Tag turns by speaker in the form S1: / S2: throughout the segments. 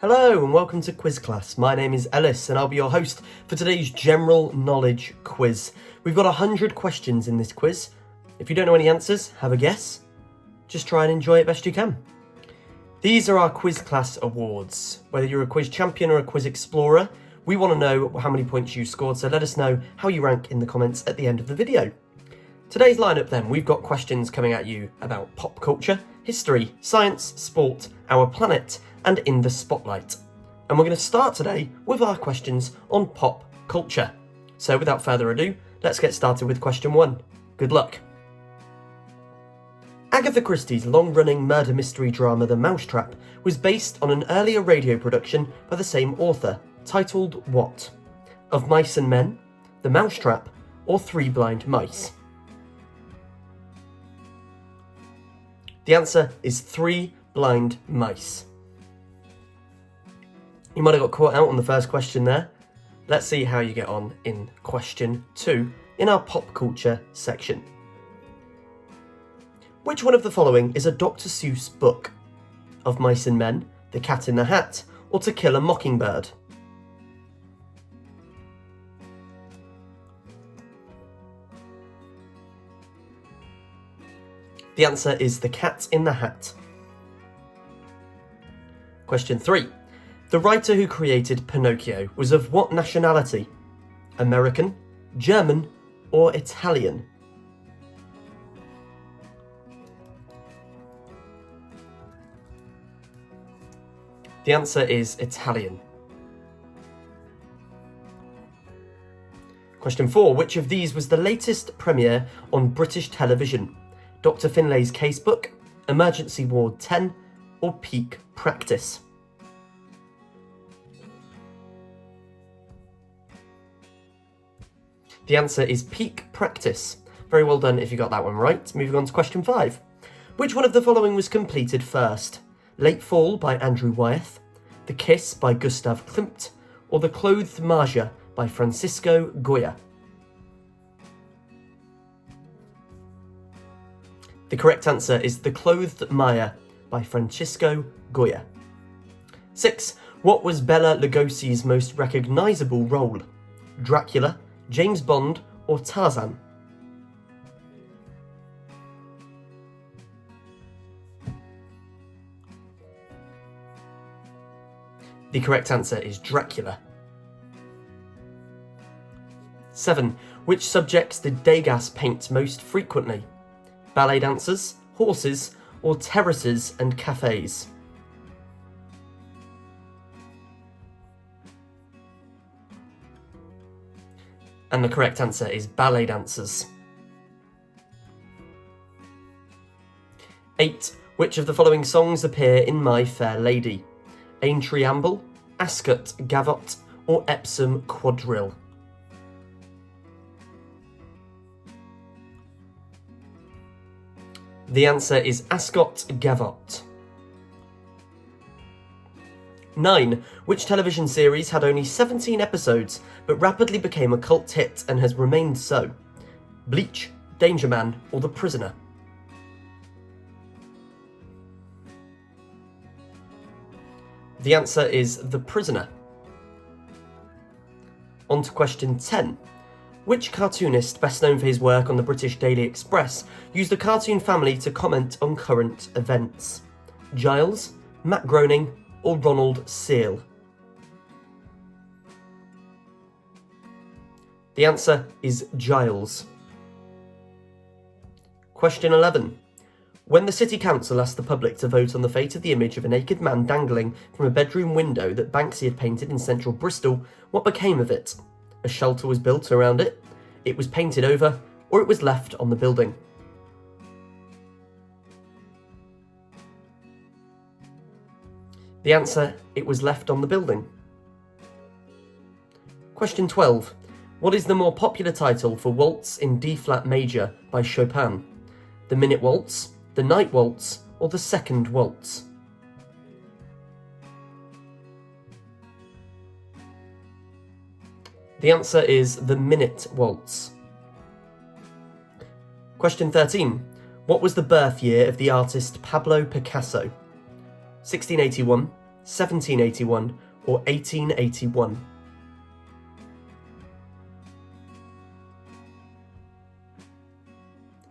S1: Hello and welcome to Quiz Class. My name is Ellis and I'll be your host for today's general knowledge quiz. We've got 100 questions in this quiz. If you don't know any answers, have a guess. Just try and enjoy it best you can. These are our Quiz Class awards. Whether you're a quiz champion or a quiz explorer, we want to know how many points you scored, so let us know how you rank in the comments at the end of the video. Today's lineup then, we've got questions coming at you about pop culture, history, science, sport, our planet, and in the spotlight. And we're going to start today with our questions on pop culture. So without further ado, let's get started with question 1. Good luck. Agatha Christie's long-running murder mystery drama The Mousetrap was based on an earlier radio production by the same author, titled what? Of Mice and Men, The Mousetrap, or Three Blind Mice? The answer is Three Blind Mice. You might have got caught out on the first question there. Let's see how you get on in question 2 in our pop culture section. Which one of the following is a Dr. Seuss book? Of Mice and Men, The Cat in the Hat, or To Kill a Mockingbird? The answer is The Cat in the Hat. Question 3. The writer who created Pinocchio was of what nationality? American, German, or Italian? The answer is Italian. Question 4. Which of these was the latest premiere on British television? Dr. Finlay's Casebook, Emergency Ward 10, or Peak Practice? The answer is Peak Practice. Very well done if you got that one right. Moving on to question 5. Which one of the following was completed first? Late Fall by Andrew Wyeth, The Kiss by Gustav Klimt, or The Clothed Marja by Francisco Goya? The correct answer is The Clothed Maya by Francisco Goya. 6. What was Bela Lugosi's most recognisable role? Dracula, James Bond, or Tarzan? The correct answer is Dracula. 7. Which subjects did Degas paint most frequently? Ballet dancers, horses, or terraces and cafes? And the correct answer is ballet dancers. 8. Which of the following songs appear in My Fair Lady? Aintree Amble, Ascot Gavotte, or Epsom Quadrille? The answer is Ascot Gavotte. 9. Which television series had only 17 episodes but rapidly became a cult hit and has remained so? Bleach, Danger Man, or The Prisoner? The answer is The Prisoner. On to question 10. Which cartoonist, best known for his work on the British Daily Express, used the cartoon family to comment on current events? Giles, Matt Groening, or Ronald Searle? The answer is Giles. Question 11. When the City Council asked the public to vote on the fate of the image of a naked man dangling from a bedroom window that Banksy had painted in central Bristol, what became of it? A shelter was built around it, it was painted over, or it was left on the building? The answer, it was left on the building. Question 12. What is the more popular title for Waltz in D-flat major by Chopin? The Minute Waltz, the Night Waltz, or the Second Waltz? The answer is the Minute Waltz. Question 13. What was the birth year of the artist Pablo Picasso? 1681, 1781, or 1881?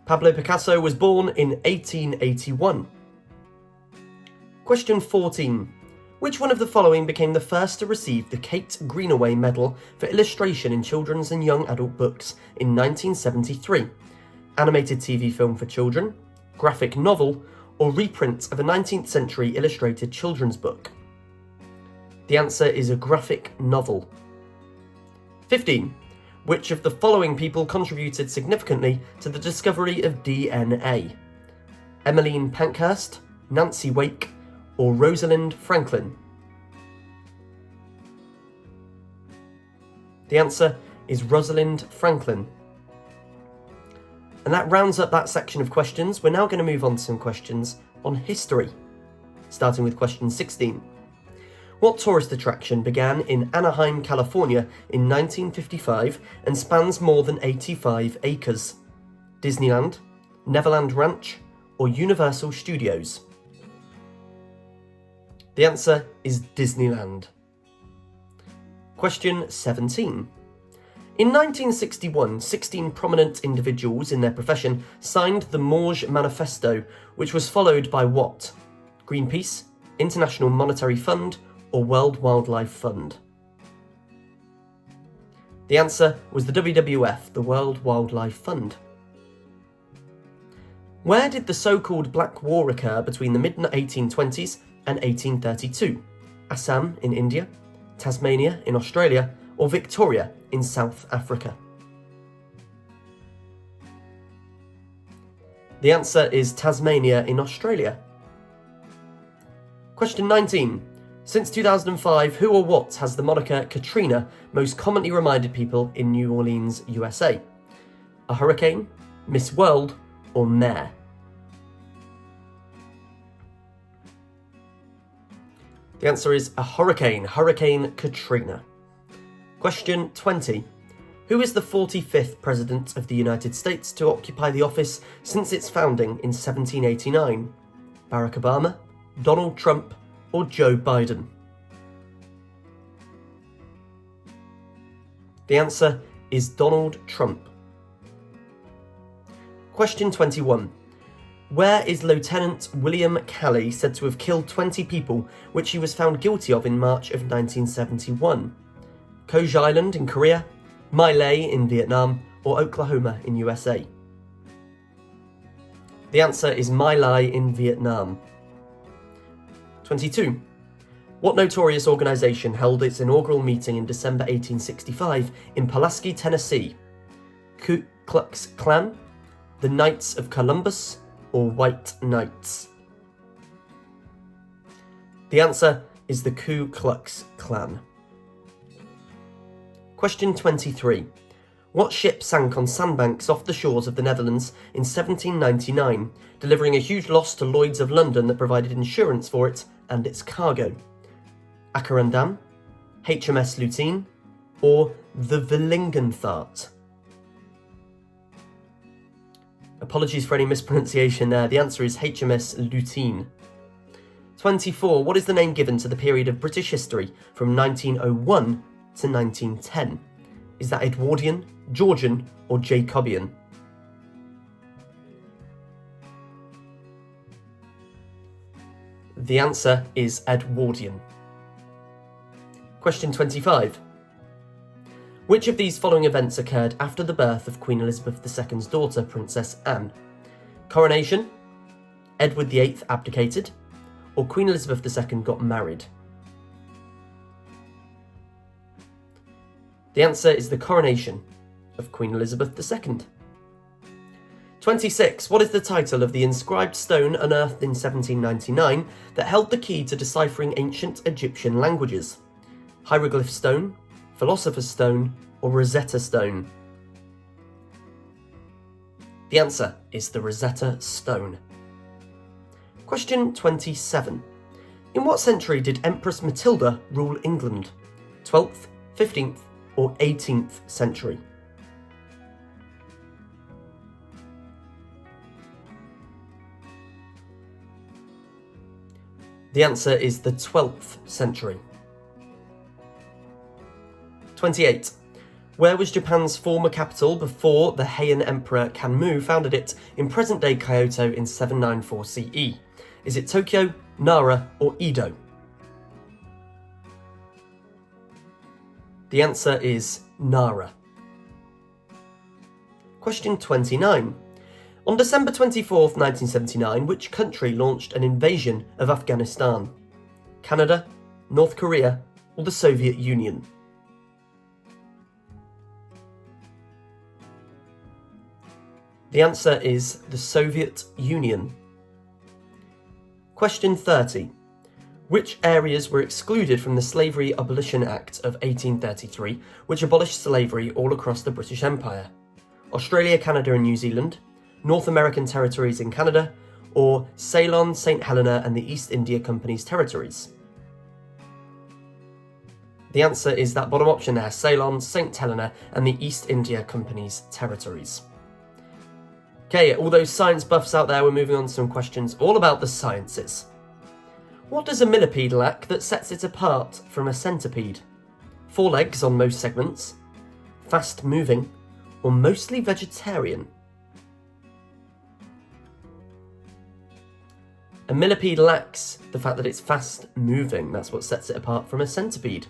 S1: Pablo Picasso was born in 1881. Question 14. Which one of the following became the first to receive the Kate Greenaway Medal for illustration in children's and young adult books in 1973? Animated TV film for children, graphic novel, or reprint of a 19th century illustrated children's book? The answer is a graphic novel. 15. Which of the following people contributed significantly to the discovery of DNA? Emmeline Pankhurst, Nancy Wake, or Rosalind Franklin? The answer is Rosalind Franklin. And that rounds up that section of questions. We're now going to move on to some questions on history, starting with question 16. What tourist attraction began in Anaheim, California in 1955 and spans more than 85 acres? Disneyland, Neverland Ranch, or Universal Studios? The answer is Disneyland. Question 17. In 1961, 16 prominent individuals in their profession signed the Morge Manifesto, which was followed by what? Greenpeace, International Monetary Fund, or World Wildlife Fund? The answer was the WWF, the World Wildlife Fund. Where did the so-called Black War occur between the mid-1820s and 1832? Assam in India, Tasmania in Australia, or Victoria in South Africa? The answer is Tasmania in Australia. Question 19. Since 2005, who or what has the moniker Katrina most commonly reminded people in New Orleans, USA? A hurricane, Miss World, or Mayor? The answer is a hurricane, Hurricane Katrina. Question 20. Who is the 45th President of the United States to occupy the office since its founding in 1789? Barack Obama, Donald Trump, or Joe Biden? The answer is Donald Trump. Question 21. Where is Lieutenant William Calley said to have killed 20 people, which he was found guilty of in March of 1971? Koj Island in Korea, My Lai in Vietnam, or Oklahoma in USA? The answer is My Lai in Vietnam. 22. What notorious organisation held its inaugural meeting in December 1865 in Pulaski, Tennessee? Ku Klux Klan, the Knights of Columbus, or White Knights? The answer is the Ku Klux Klan. Question 23. What ship sank on sandbanks off the shores of the Netherlands in 1799, delivering a huge loss to Lloyd's of London that provided insurance for it and its cargo? Akerandam, HMS Lutine, or the Villingenvaart? Apologies for any mispronunciation there. The answer is HMS Lutine. 24. What is the name given to the period of British history from 1901 to 1910? Is that Edwardian, Georgian, or Jacobean? The answer is Edwardian. Question 25. Which of these following events occurred after the birth of Queen Elizabeth II's daughter, Princess Anne? Coronation, Edward VIII abdicated, or Queen Elizabeth II got married? The answer is the coronation of Queen Elizabeth II. 26. What is the title of the inscribed stone unearthed in 1799 that held the key to deciphering ancient Egyptian languages? Hieroglyph Stone, Philosopher's Stone, or Rosetta Stone? The answer is the Rosetta Stone. Question 27. In what century did Empress Matilda rule England? 12th, 15th, or 18th century? The answer is the 12th century. 28. Where was Japan's former capital before the Heian Emperor Kanmu founded it in present-day Kyoto in 794 CE? Is it Tokyo, Nara, or Edo? The answer is Nara. Question 29. On December 24th, 1979, which country launched an invasion of Afghanistan? Canada, North Korea, or the Soviet Union? The answer is the Soviet Union. Question 30. Which areas were excluded from the Slavery Abolition Act of 1833, which abolished slavery all across the British Empire? Australia, Canada and New Zealand, North American territories in Canada, or Ceylon, St. Helena and the East India Company's territories? The answer is that bottom option there, Ceylon, St. Helena and the East India Company's territories. Okay, all those science buffs out there, we're moving on to some questions all about the sciences. What does a millipede lack that sets it apart from a centipede? 4 legs on most segments, fast moving, or mostly vegetarian? A millipede lacks the fact that it's fast moving. That's what sets it apart from a centipede.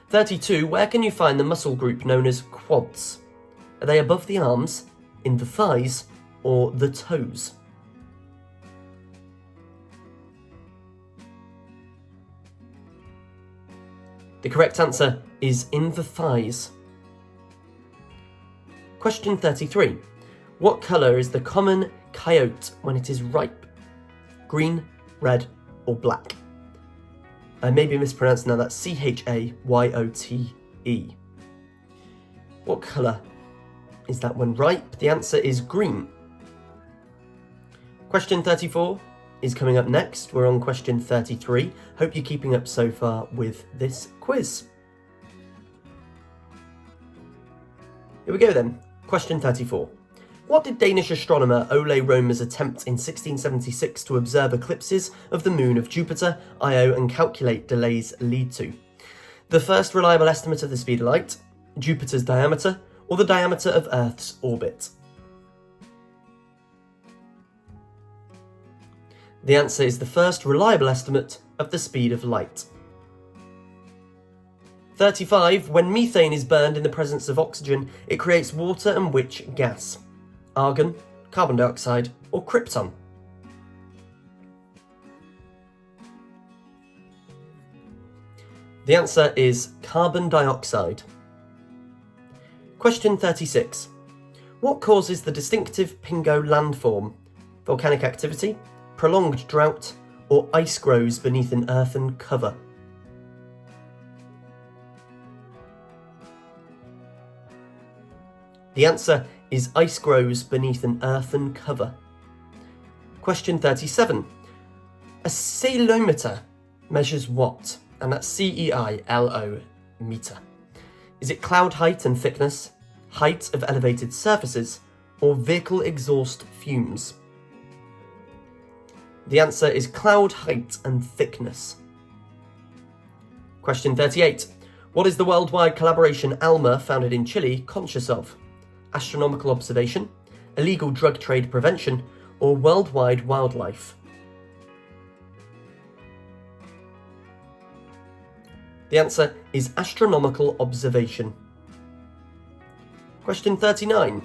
S1: 32. Where can you find the muscle group known as quads? Are they above the arms, in the thighs, or the toes? The correct answer is in the thighs. Question 33. What colour is the common coyote when it is ripe? Green, red, or black? I may be mispronouncing now, that's Chayote. What colour is that when ripe? The answer is green. Question 34 is coming up next. We're on question 33. Hope you're keeping up so far with this quiz. Here we go then. Question 34. What did Danish astronomer Ole Romer's attempt in 1676 to observe eclipses of the moon of Jupiter, Io, and calculate delays lead to? The first reliable estimate of the speed of light, Jupiter's diameter, or the diameter of Earth's orbit? The answer is the first reliable estimate of the speed of light. 35. When methane is burned in the presence of oxygen, it creates water and which gas? Argon, carbon dioxide, or krypton? The answer is carbon dioxide. Question 36. What causes the distinctive Pingo landform? Volcanic activity, prolonged drought, or ice grows beneath an earthen cover? The answer is ice grows beneath an earthen cover. Question 37. A ceilometer measures what? And that's CEILO meter. Is it cloud height and thickness, height of elevated surfaces, or vehicle exhaust fumes? The answer is cloud height and thickness. Question 38. What is the worldwide collaboration ALMA, founded in Chile, conscious of? Astronomical observation, illegal drug trade prevention, or worldwide wildlife? The answer is astronomical observation. Question 39.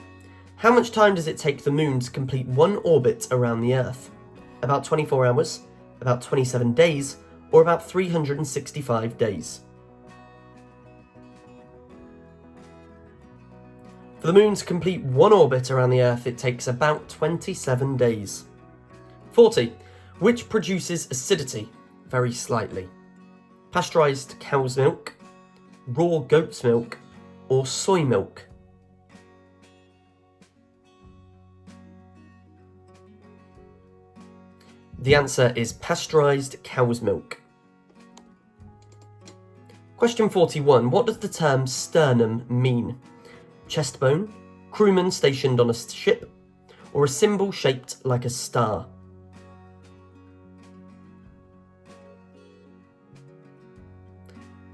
S1: How much time does it take the moon to complete one orbit around the Earth? About 24 hours, about 27 days, or about 365 days? For the moon to complete one orbit around the Earth, it takes about 27 days. 40. Which produces acidity very slightly? Pasteurised cow's milk, raw goat's milk, or soy milk? The answer is pasteurised cow's milk. Question 41. What does the term sternum mean? Chest bone, crewman stationed on a ship, or a symbol shaped like a star?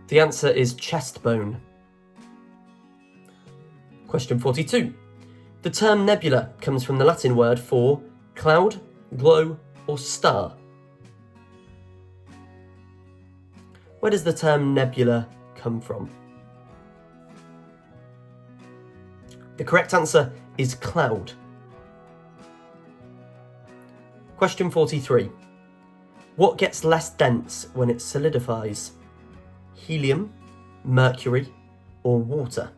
S1: The answer is chest bone. Question 42. The term nebula comes from the Latin word for cloud, glow, or star. Where does the term nebula come from? The correct answer is cloud. Question 43. What gets less dense when it solidifies? Helium, mercury, or water?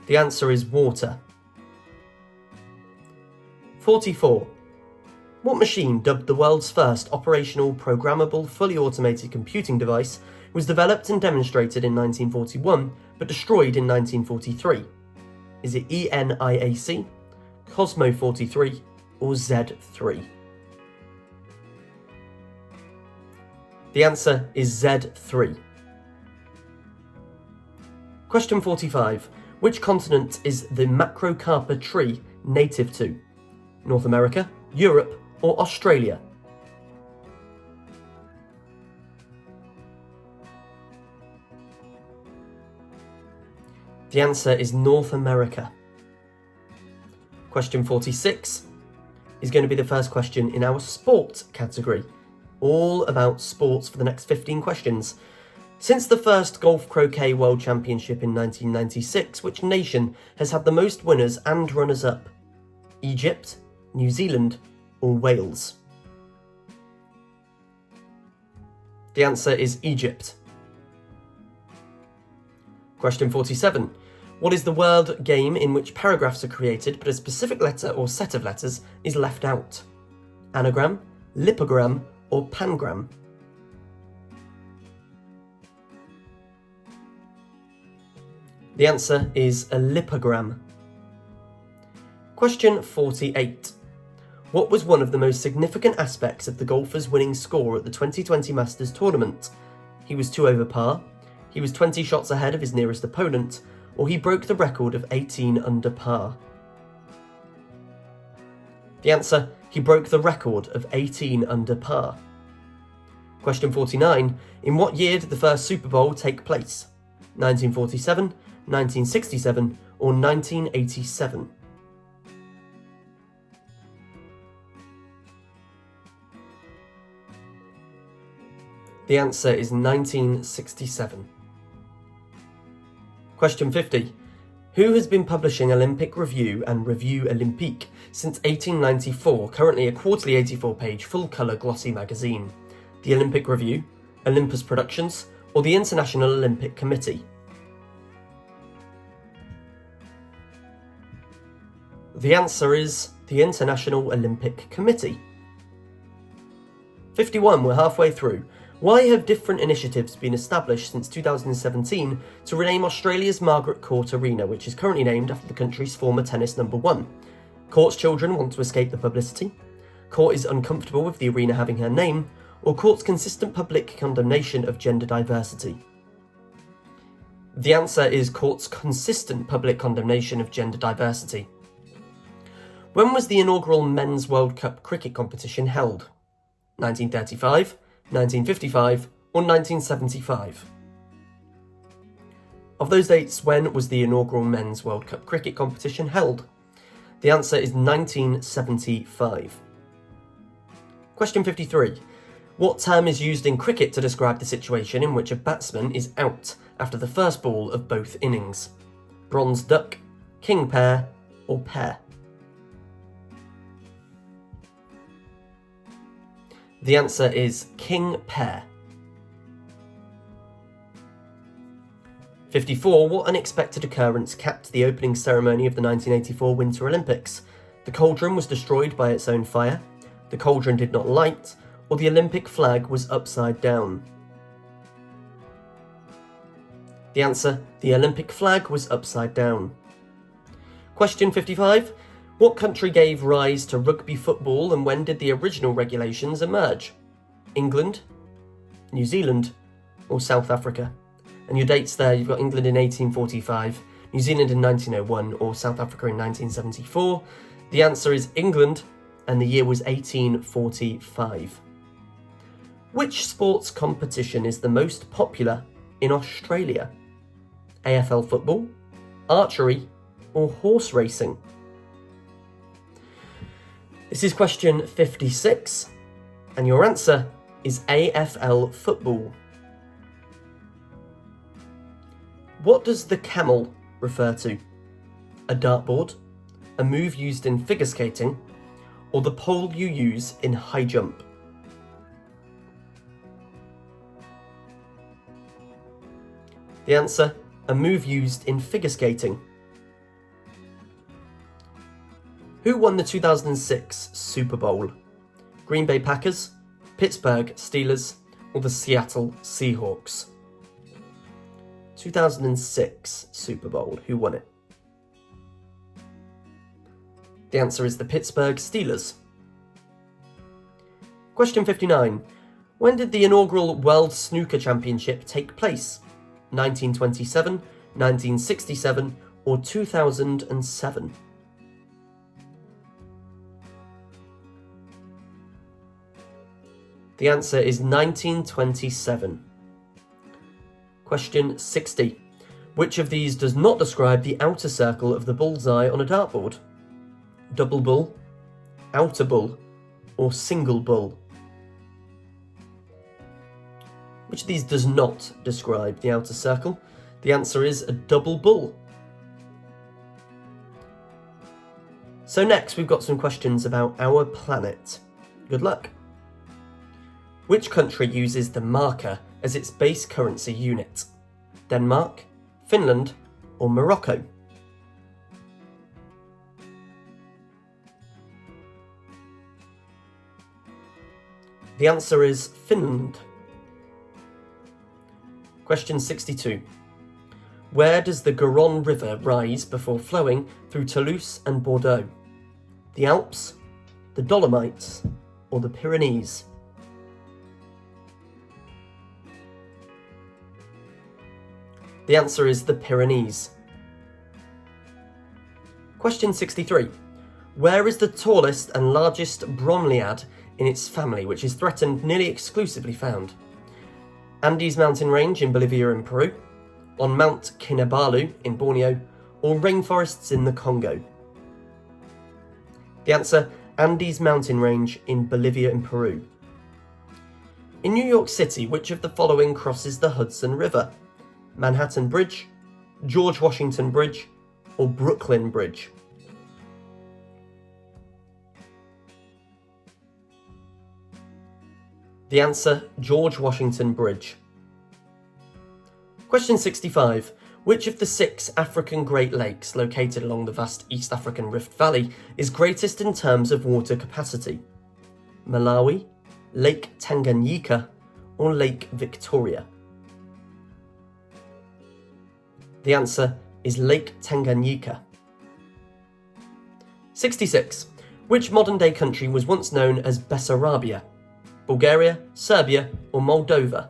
S1: The answer is water. 44. What machine, dubbed the world's first operational, programmable, fully automated computing device, was developed and demonstrated in 1941 but destroyed in 1943? Is it ENIAC, Cosmo 43, or Z3? The answer is Z3. Question 45. Which continent is the Macrocarpa tree native to? North America, Europe, or Australia? The answer is North America. Question 46 is going to be the first question in our sport category. All about sports for the next 15 questions. Since the first Golf Croquet World Championship in 1996, which nation has had the most winners and runners-up? Egypt, New Zealand, or Wales? The answer is Egypt. Question 47. What is the word game in which paragraphs are created but a specific letter or set of letters is left out? Anagram, lipogram, or pangram? The answer is a lipogram. Question 48. What was one of the most significant aspects of the golfer's winning score at the 2020 Masters tournament? He was 2 over par, he was 20 shots ahead of his nearest opponent, or he broke the record of 18 under par? The answer, he broke the record of 18 under par. Question 49. In what year did the first Super Bowl take place? 1947, 1967, or 1987? The answer is 1967. Question 50. Who has been publishing Olympic Review and Revue Olympique since 1894, currently a quarterly 84-page full-colour glossy magazine? The Olympic Review, Olympus Productions, or the International Olympic Committee? The answer is the International Olympic Committee. 51, we're halfway through. Why have different initiatives been established since 2017 to rename Australia's Margaret Court Arena, which is currently named after the country's former tennis number one? Court's children want to escape the publicity, Court is uncomfortable with the arena having her name, or Court's consistent public condemnation of gender diversity? The answer is Court's consistent public condemnation of gender diversity. When was the inaugural Men's World Cup cricket competition held? 1935, 1955, or 1975? Of those dates, when was the inaugural Men's World Cup cricket competition held? The answer is 1975. Question 53. What term is used in cricket to describe the situation in which a batsman is out after the first ball of both innings? Bronze duck, king pair, or pair? The answer is king pair. 54. What unexpected occurrence capped the opening ceremony of the 1984 Winter Olympics? The cauldron was destroyed by its own fire, the cauldron did not light, or the Olympic flag was upside down? The answer, the Olympic flag was upside down. Question 55. What country gave rise to rugby football and when did the original regulations emerge? England, New Zealand, or South Africa? And your dates there, you've got England in 1845, New Zealand in 1901, or South Africa in 1974. The answer is England and the year was 1845. Which sports competition is the most popular in Australia? AFL football, archery, or horse racing? This is question 56, and your answer is AFL football. What does the camel refer to? A dartboard, a move used in figure skating, or the pole you use in high jump? The answer, a move used in figure skating. Who won the 2006 Super Bowl? Green Bay Packers, Pittsburgh Steelers, or the Seattle Seahawks? 2006 Super Bowl, who won it? The answer is the Pittsburgh Steelers. Question 59. When did the inaugural World Snooker Championship take place? 1927, 1967, or 2007? The answer is 1927. Question 60. Which of these does not describe the outer circle of the bullseye on a dartboard? Double bull, outer bull, or single bull? Which of these does not describe the outer circle? The answer is a double bull. So next we've got some questions about our planet. Good luck. Which country uses the marker as its base currency unit? Denmark, Finland, or Morocco? The answer is Finland. Question 62. Where does the Garonne River rise before flowing through Toulouse and Bordeaux? The Alps, the Dolomites, or the Pyrenees? The answer is the Pyrenees. Question 63. Where is the tallest and largest bromeliad in its family, which is threatened nearly exclusively found? Andes mountain range in Bolivia and Peru, on Mount Kinabalu in Borneo, or rainforests in the Congo? The answer, Andes mountain range in Bolivia and Peru. In New York City, which of the following crosses the Hudson River? Manhattan Bridge, George Washington Bridge, or Brooklyn Bridge? The answer, George Washington Bridge. Question 65. Which of the 6 African Great Lakes located along the vast East African Rift Valley is greatest in terms of water capacity? Malawi, Lake Tanganyika, or Lake Victoria? The answer is Lake Tanganyika. 66. Which modern-day country was once known as Bessarabia? Bulgaria, Serbia, or Moldova?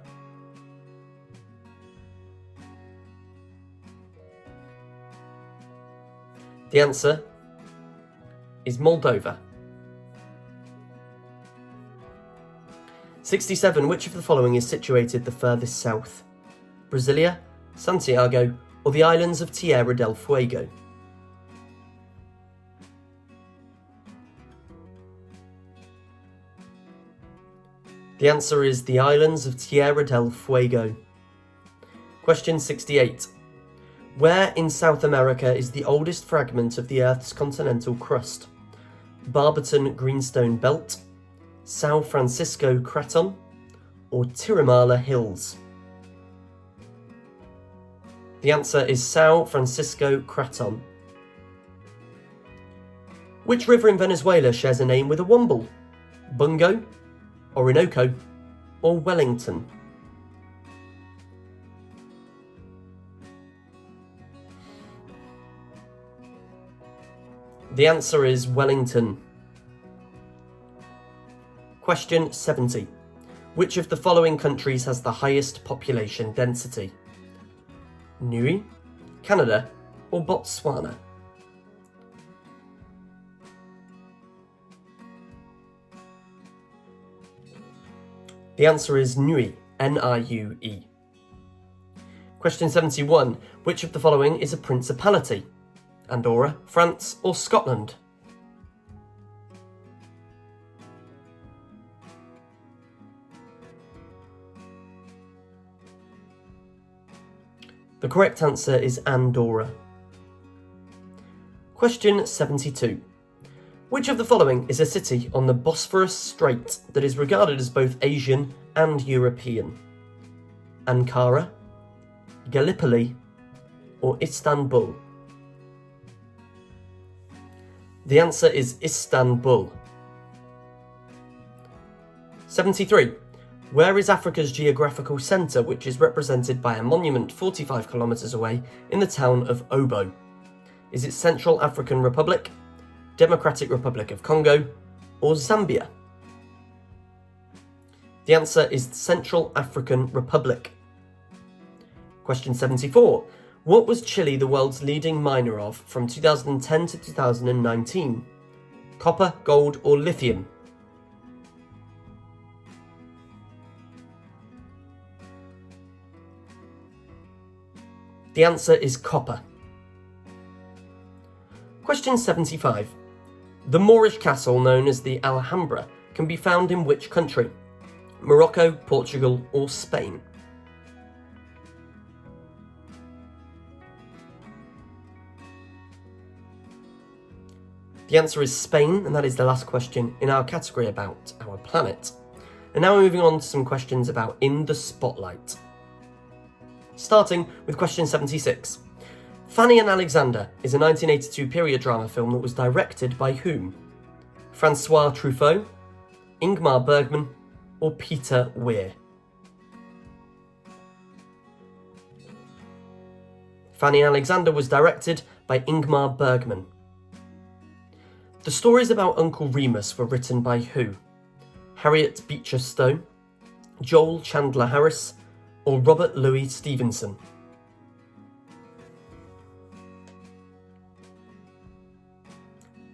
S1: The answer is Moldova. 67. Which of the following is situated the furthest south? Brasilia, Santiago, or the islands of Tierra del Fuego? The answer is the islands of Tierra del Fuego. Question 68. Where in South America is the oldest fragment of the Earth's continental crust? Barberton Greenstone Belt, São Francisco Craton, or Tiramala Hills? The answer is São Francisco Craton. Which river in Venezuela shares a name with a womble? Bungo, Orinoco, or Wellington? The answer is Wellington. Question 70. Which of the following countries has the highest population density? Niue, Canada, or Botswana? The answer is Niue, N-I-U-E. Question 71. Which of the following is a principality? Andorra, France, or Scotland? The correct answer is Andorra. Question 72. Which of the following is a city on the Bosphorus Strait that is regarded as both Asian and European? Ankara, Gallipoli, or Istanbul? The answer is Istanbul. 73. Where is Africa's geographical centre, which is represented by a monument 45 kilometres away in the town of Obo? Is it Central African Republic, Democratic Republic of Congo, or Zambia? The answer is Central African Republic. Question 74. What was Chile the world's leading miner of from 2010 to 2019? Copper, gold, or lithium? The answer is copper. Question 75. The Moorish castle known as the Alhambra can be found in which country? Morocco, Portugal, or Spain? The answer is Spain, and that is the last question in our category about our planet. And now we're moving on to some questions about In the Spotlight. Starting with question 76. Fanny and Alexander is a 1982 period drama film that was directed by whom? Francois Truffaut, Ingmar Bergman, or Peter Weir? Fanny and Alexander was directed by Ingmar Bergman. The stories about Uncle Remus were written by who? Harriet Beecher Stowe, Joel Chandler Harris, or Robert Louis Stevenson?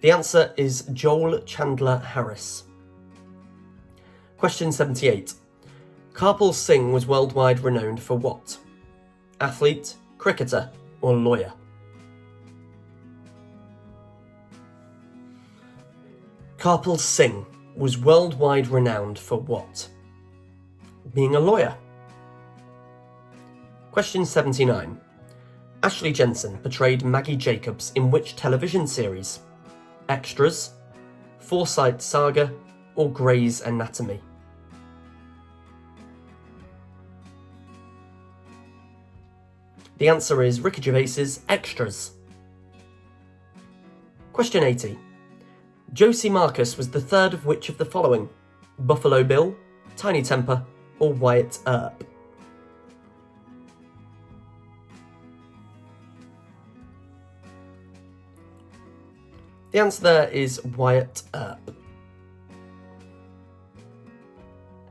S1: The answer is Joel Chandler Harris. Question 78. Karpal Singh was worldwide renowned for what? Athlete, cricketer, or lawyer? Karpal Singh was worldwide renowned for what? Being a lawyer. Question 79. Ashley Jensen portrayed Maggie Jacobs in which television series? Extras, Forsyte Saga, or Grey's Anatomy? The answer is Ricky Gervais's Extras. Question 80. Josie Marcus was the third of which of the following? Buffalo Bill, Tiny Temper, or Wyatt Earp? The answer there is Wyatt Earp.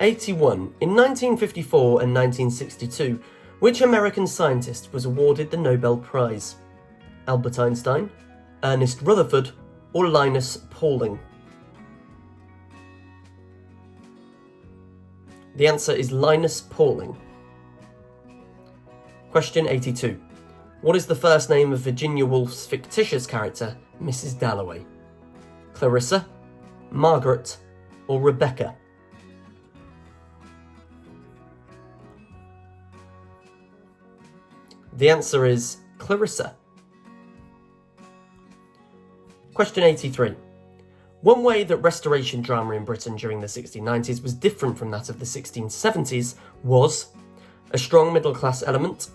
S1: 81. In 1954 and 1962, which American scientist was awarded the Nobel Prize? Albert Einstein, Ernest Rutherford, or Linus Pauling? The answer is Linus Pauling. Question 82. What is the first name of Virginia Woolf's fictitious character, Mrs. Dalloway? Clarissa, Margaret, or Rebecca? The answer is Clarissa. Question 83. One way that restoration drama in Britain during the 1690s was different from that of the 1670s was a strong middle-class element,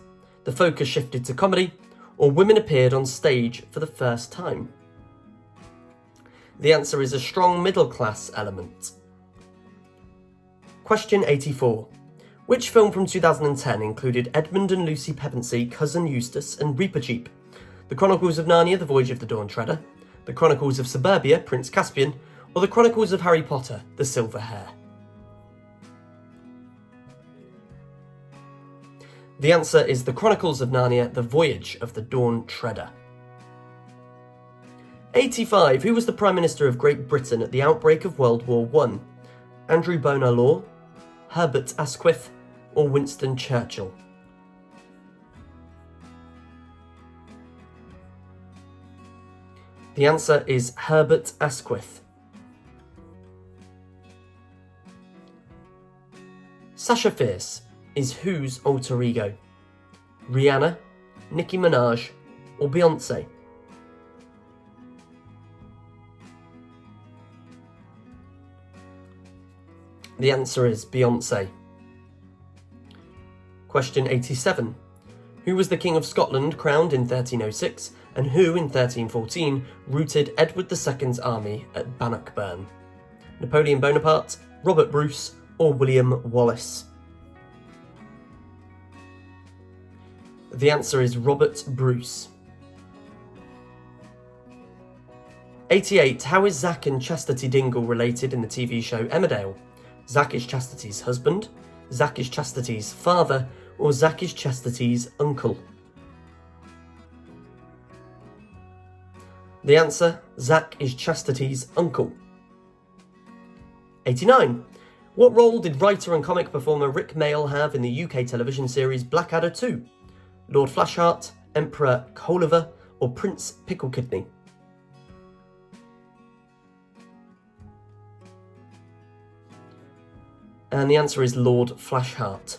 S1: the focus shifted to comedy, or women appeared on stage for the first time. The answer is a strong middle-class element. Question 84. Which film from 2010 included Edmund and Lucy Pevensey, Cousin Eustace, and Reepicheep? The Chronicles of Narnia, The Voyage of the Dawn Treader, The Chronicles of Suburbia, Prince Caspian, or The Chronicles of Harry Potter, The Silver Hair? The answer is The Chronicles of Narnia, The Voyage of the Dawn Treader. 85. Who was the Prime Minister of Great Britain at the outbreak of World War I? Andrew Bonar Law, Herbert Asquith or Winston Churchill? The answer is Herbert Asquith. Sasha Fierce is whose alter ego? Rihanna, Nicki Minaj, or Beyonce? The answer is Beyonce. Question 87. Who was the King of Scotland crowned in 1306 and who in 1314 routed Edward II's army at Bannockburn? Napoleon Bonaparte, Robert Bruce, or William Wallace? The answer is Robert Bruce. 88. How is Zack and Chastity Dingle related in the TV show Emmerdale? Zack is Chastity's husband, Zack is Chastity's father, or Zack is Chastity's uncle? The answer, Zack is Chastity's uncle. 89. What role did writer and comic performer Rick Mayall have in the UK television series Blackadder 2? Lord Flashheart, Emperor Kolliver, or Prince Picklekidney? And the answer is Lord Flashheart.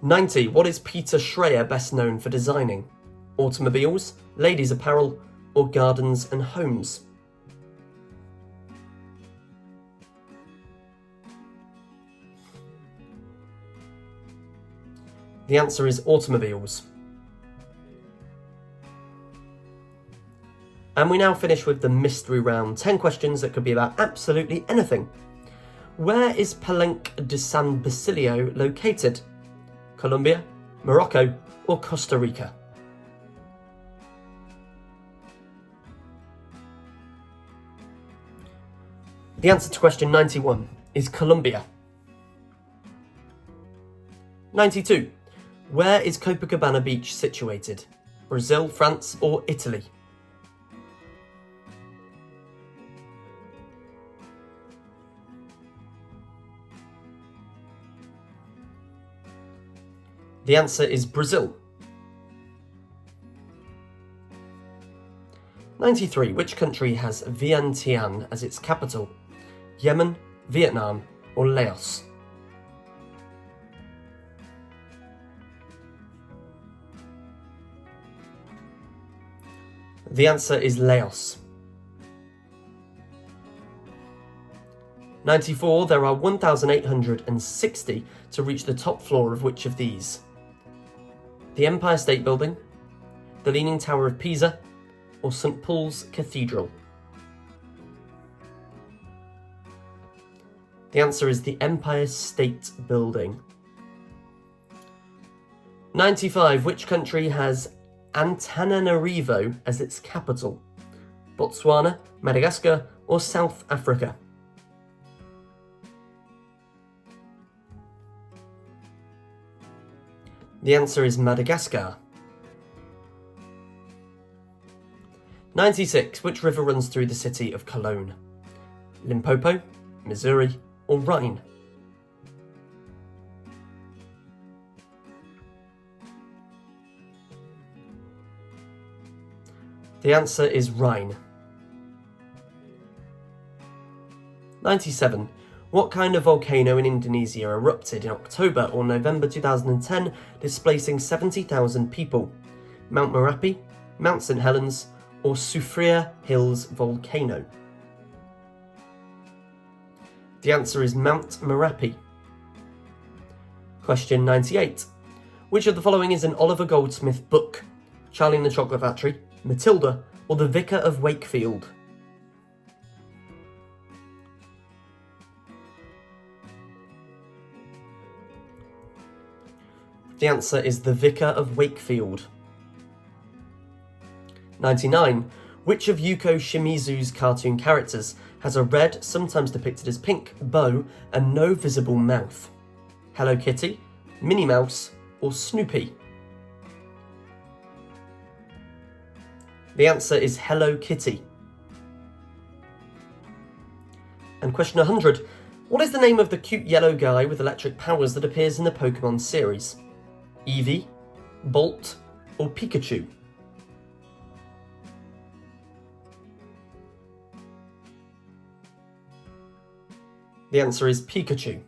S1: 90. What is Peter Schreier best known for designing? Automobiles, ladies' apparel, or gardens and homes? The answer is automobiles. And we now finish with the mystery round. 10 questions that could be about absolutely anything. Where is Palenque de San Basilio located? Colombia, Morocco, or Costa Rica? The answer to question 91 is Colombia. 92. Where is Copacabana Beach situated? Brazil, France, or Italy? The answer is Brazil. 93. Which country has Vientiane as its capital? Yemen, Vietnam, or Laos? The answer is Laos. 94. There are 1,860 to reach the top floor of which of these? The Empire State Building, the Leaning Tower of Pisa, or St. Paul's Cathedral? The answer is the Empire State Building. 95. Which country has Antananarivo as its capital? Botswana, Madagascar, or South Africa? The answer is Madagascar. 96. Which river runs through the city of Cologne? Limpopo, Missouri, or Rhine? The answer is Rhine. 97. What kind of volcano in Indonesia erupted in October or November 2010, displacing 70,000 people? Mount Merapi, Mount St. Helens, or Soufriere Hills volcano? The answer is Mount Merapi. Question 98. Which of the following is an Oliver Goldsmith book? Charlie and the Chocolate Factory, Matilda, or The Vicar of Wakefield? The answer is The Vicar of Wakefield. 99. Which of Yuko Shimizu's cartoon characters has a red, sometimes depicted as pink, bow and no visible mouth? Hello Kitty, Minnie Mouse, or Snoopy? The answer is Hello Kitty. And question 100. What is the name of the cute yellow guy with electric powers that appears in the Pokemon series? Eevee, Bolt, or Pikachu? The answer is Pikachu.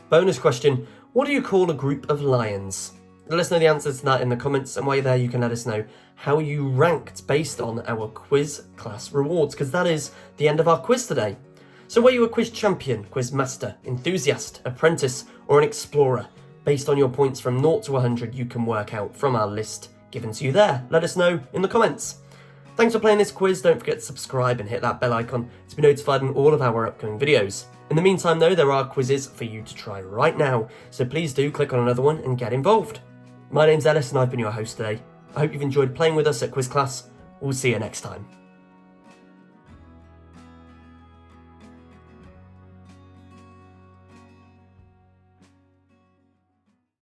S1: Bonus question, what do you call a group of lions? Let us know the answers to that in the comments, and while you're there you can let us know how you ranked based on our quiz class rewards, because that is the end of our quiz today. So were you a quiz champion, quiz master, enthusiast, apprentice, or an explorer? Based on your points from 0 to 100 you can work out from our list given to you there. Let us know in the comments. Thanks for playing this quiz. Don't forget to subscribe and hit that bell icon to be notified on all of our upcoming videos. In the meantime though, there are quizzes for you to try right now, so please do click on another one and get involved. My name's Ellis and I've been your host today. I hope you've enjoyed playing with us at Quiz Class. We'll see you next time.